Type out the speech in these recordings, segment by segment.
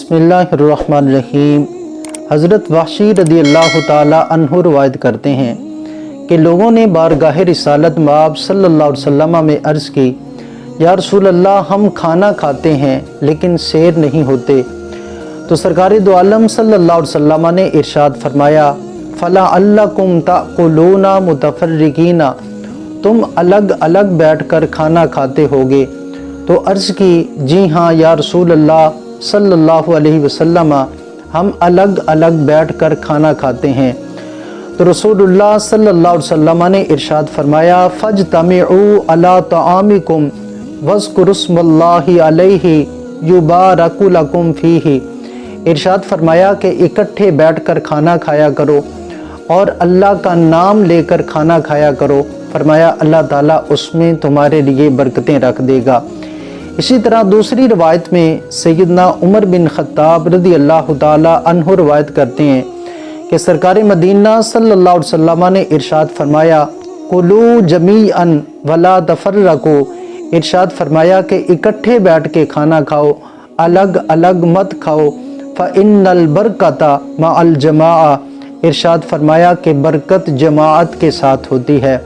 بسم اللہ الرحمن الرحیم۔ حضرت وحشی رضی اللہ تعالی عنہ روایت کرتے ہیں کہ لوگوں نے بارگاہ رسالت مآب صلی اللہ علیہ وسلم میں عرض کی، یا رسول اللہ ہم کھانا کھاتے ہیں لیکن سیر نہیں ہوتے۔ تو سرکار دو عالم صلی اللہ علیہ وسلم نے ارشاد فرمایا، فَلَعَلَّكُمْ تَأْكُلُونَ مُتَفَرِّقِينَ، تم الگ الگ بیٹھ کر کھانا کھاتے ہوگے۔ تو عرض کی، جی ہاں یا رسول اللہ صلی اللہ علیہ وسلم، ہم الگ الگ بیٹھ کر کھانا کھاتے ہیں۔ تو رسول اللہ صلی اللہ علیہ وسلم نے ارشاد فرمایا، فَاجْتَمِعُوا عَلَىٰ طَعَامِكُمْ وَاذْكُرُوا اسْمَ اللَّهِ عَلَيْهِ يُبَارَكُ لَكُمْ فِيهِ۔ ارشاد فرمایا کہ اکٹھے بیٹھ کر کھانا کھایا کرو اور اللہ کا نام لے کر کھانا کھایا کرو، فرمایا اللہ تعالیٰ اس میں تمہارے لیے برکتیں رکھ دے گا۔ اسی طرح دوسری روایت میں سیدنا عمر بن خطاب رضی اللہ تعالی عنہ روایت کرتے ہیں کہ سرکار مدینہ صلی اللہ علیہ وسلم نے ارشاد فرمایا، کُلُوا جَمِيعًا وَلَا تَفَرَّقُوا۔ ارشاد فرمایا کہ اکٹھے بیٹھ کے کھانا کھاؤ، الگ الگ مت کھاؤ، فَإِنَّ الْبَرْكَةَ مَعَ الْجَمَاعَةِ۔ ارشاد فرمایا کہ برکت جماعت کے ساتھ ہوتی ہے۔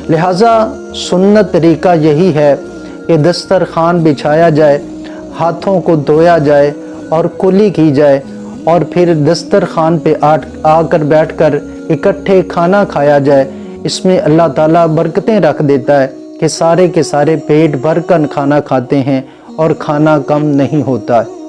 لہٰذا سنت طریقہ یہی ہے کہ دسترخوان بچھایا جائے، ہاتھوں کو دھویا جائے اور کلی کی جائے، اور پھر دسترخوان پہ آ کر بیٹھ کر اکٹھے کھانا کھایا جائے۔ اس میں اللہ تعالیٰ برکتیں رکھ دیتا ہے کہ سارے کے سارے پیٹ بھر کر کھانا کھاتے ہیں اور کھانا کم نہیں ہوتا ہے۔